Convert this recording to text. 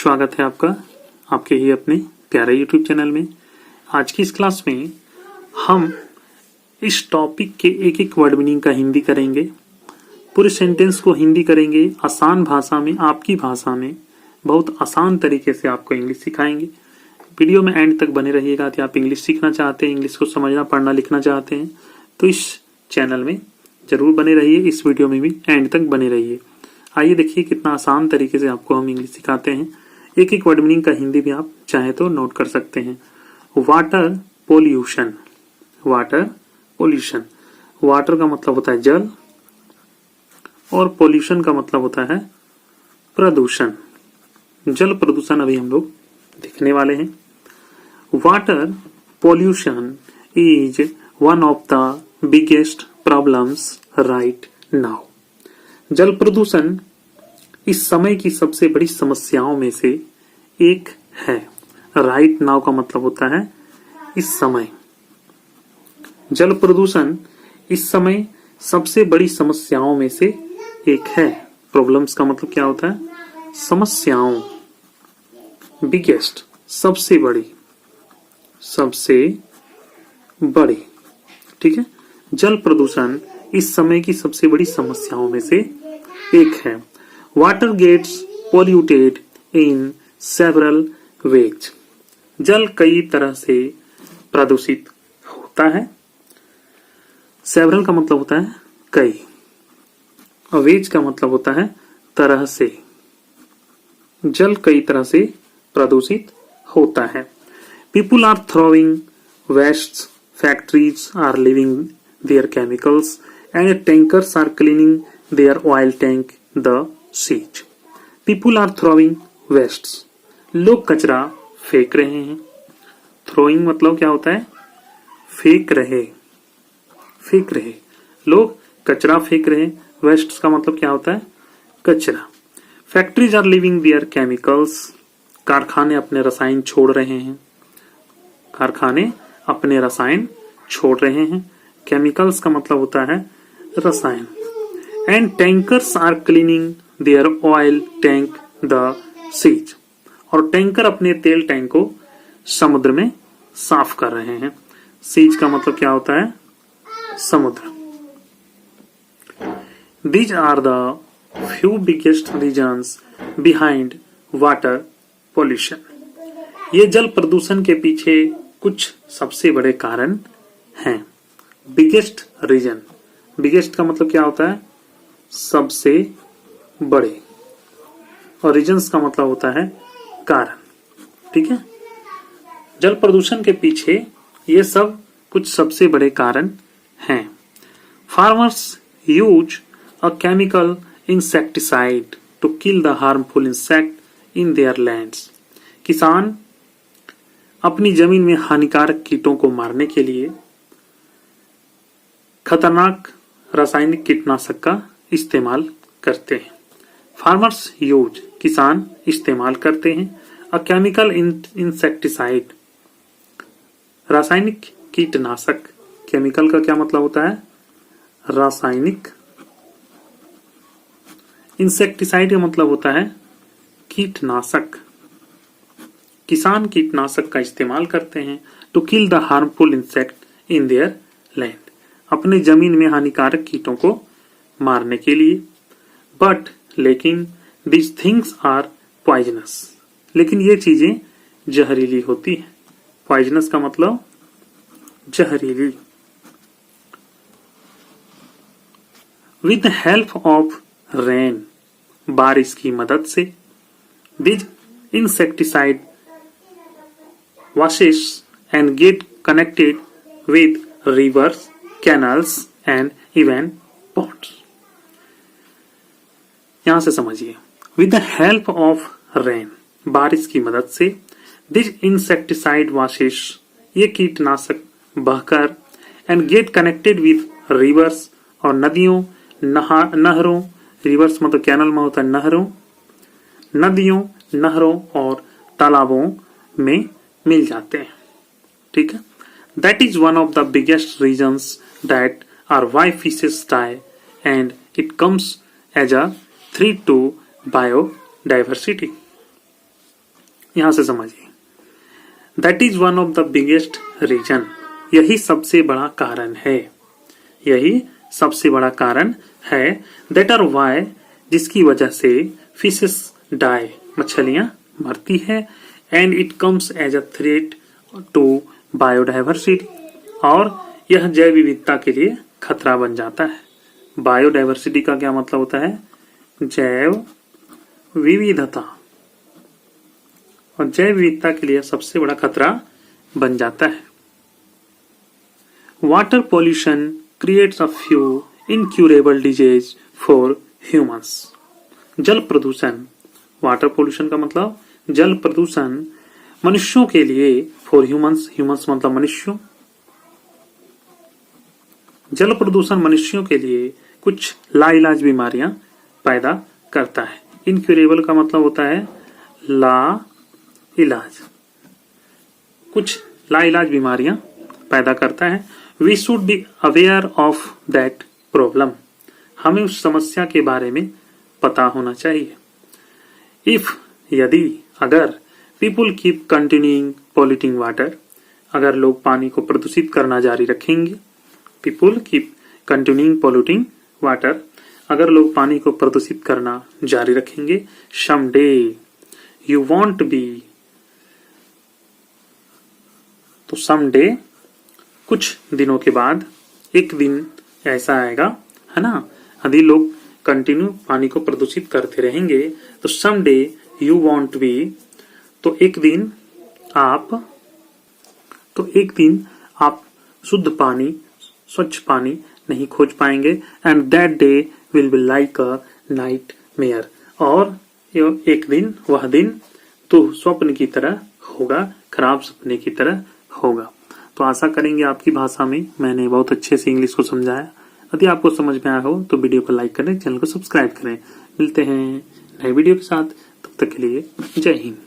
स्वागत है आपका आपके ही अपने प्यारे YouTube चैनल में। आज की इस क्लास में हम इस टॉपिक के एक एक वर्ड मीनिंग का हिंदी करेंगे। पूरे सेंटेंस को हिंदी करेंगे आसान भाषा में, आपकी भाषा में, बहुत आसान तरीके से आपको इंग्लिश सिखाएंगे। वीडियो में एंड तक बने रहिएगा। यदि आप इंग्लिश सीखना चाहते हैं, इंग्लिश को समझना पढ़ना लिखना चाहते हैं तो इस चैनल में जरूर बने रहिए। इस वीडियो में भी एंड तक बने रहिए। आइए देखिए कितना आसान तरीके से आपको हम इंग्लिश सिखाते हैं। एक एक वर्ड मीनिंग का हिंदी भी आप चाहे तो नोट कर सकते हैं। Water pollution. Water pollution, water का मतलब होता है जल और पोल्यूशन का मतलब होता है प्रदूषण। जल प्रदूषण अभी हम लोग देखने वाले हैं। Water pollution is one of the biggest problems right now. जल प्रदूषण इस समय की सबसे बड़ी समस्याओं में से एक है। राइट नाउ का मतलब होता है इस समय। जल प्रदूषण इस समय सबसे बड़ी समस्याओं में से एक है। प्रॉब्लम्स का मतलब क्या होता है? समस्याओं। बिगेस्ट सबसे बड़ी, सबसे बड़ी, ठीक है। जल प्रदूषण इस समय की सबसे बड़ी समस्याओं में से एक है। Water gets polluted in several ways. जल कई तरह से प्रदूषित होता है। सेवरल का मतलब होता है कई और वेज का मतलब होता है तरह से। जल कई तरह से प्रदूषित होता है। People are throwing waste, factories are living their chemicals and tankers are cleaning their oil tank the seas. People are throwing wastes. लोग कचरा फेंक रहे हैं। थ्रोइंग मतलब क्या होता है? फेंक रहे, फेंक रहे। लोग कचरा फेंक रहे। वेस्ट्स का मतलब क्या होता है? कचरा। Factories are living their chemicals. कारखाने अपने रसायन छोड़ रहे हैं। कारखाने अपने रसायन छोड़ रहे हैं। केमिकल्स का मतलब होता है रसायन। And tankers are cleaning their oil tank the seas. और टैंकर अपने तेल टैंक को समुद्र में साफ कर रहे हैं। सीज का मतलब क्या होता है? समुद्र। These are the few biggest reasons behind water pollution. ये जल प्रदूषण के पीछे कुछ सबसे बड़े कारण हैं। बिगेस्ट रीजन, बिगेस्ट का मतलब क्या होता है? सबसे बड़े, और रीजन्स का मतलब होता है कारण, ठीक है। जल प्रदूषण के पीछे ये सब कुछ सबसे बड़े कारण हैं। Farmers use a chemical insecticide to kill the harmful insect in their lands. किसान अपनी जमीन में हानिकारक कीटों को मारने के लिए खतरनाक रासायनिक कीटनाशक का इस्तेमाल करते हैं। फार्मर्स यूज, किसान इस्तेमाल करते हैं। अ केमिकल इंसेक्टिसाइड, रासायनिक कीटनाशक। केमिकल का क्या मतलब होता है? रासायनिक। इंसेक्टिसाइड का मतलब होता है कीटनाशक। किसान कीटनाशक का इस्तेमाल करते हैं to kill the harmful insect in their land, अपने जमीन में हानिकारक कीटों को मारने के लिए। बट लेकिन दिस थिंग्स आर पॉइजनस, लेकिन ये चीजें जहरीली होती हैं। पॉइजनस का मतलब जहरीली। विद हेल्प ऑफ रेन, बारिश की मदद से, this insecticide washes and get connected with rivers, canals and even ponds. यहां से समझिए। With the help of rain, बारिश की मदद से, this insecticide washes, ये कीटनाशक बहकर, and get connected with rivers, और नदियों, नहरों, rivers मतलब कैनल में होता है नहरों, नदियों, नहरों और तालाबों में मिल जाते हैं, ठीक है। That is one of the biggest reasons that are why fishes die, and it comes as a threat to biodiversity. यहां से समझिए, that is one of the biggest reason, यही सबसे बड़ा कारण है, यही सबसे बड़ा कारण है, दैट आर वाई, जिसकी वजह से फिशेस डाई, मछलियां मरती है, and it comes as a threat to biodiversity, और यह जैव विविधता के लिए खतरा बन जाता है। बायोडाइवर्सिटी का क्या मतलब होता है? जैव विविधता, और जैव विविधता के लिए सबसे बड़ा खतरा बन जाता है। Water pollution creates a few incurable disease for humans. जल प्रदूषण, वाटर पॉल्यूशन का मतलब जल प्रदूषण मनुष्यों के लिए, फॉर ह्यूमंस, ह्यूमंस मतलब मनुष्यों, जल प्रदूषण मनुष्यों के लिए कुछ लाइलाज बीमारियां पैदा करता है। इनक्यूरेबल का मतलब होता है ला इलाज, कुछ लाइलाज बीमारियां पैदा करता है। We should be aware of that problem, हमें उस समस्या के बारे में पता होना चाहिए। इफ, यदि, अगर, people keep continuing polluting water, अगर लोग पानी को प्रदूषित करना जारी रखेंगे, people keep continuing polluting water, अगर लोग पानी को प्रदूषित करना जारी रखेंगे, some day you won't be, तो सम डे कुछ दिनों के बाद, एक दिन ऐसा आएगा, है ना, यदि लोग कंटिन्यू पानी को प्रदूषित करते रहेंगे तो some day you won't be, तो एक दिन आप शुद्ध पानी, स्वच्छ पानी नहीं खोज पाएंगे, and that day will be like a night mayor, और एक दिन, वह दिन तो स्वप्न की तरह होगा, खराब सपने की तरह होगा। तो आशा करेंगे आपकी भाषा में मैंने बहुत अच्छे से इंग्लिश को समझाया। यदि आपको समझ में आया हो तो वीडियो को लाइक करें, चैनल को सब्सक्राइब करें। मिलते हैं नए वीडियो के साथ, तब तक के लिए जय हिंद।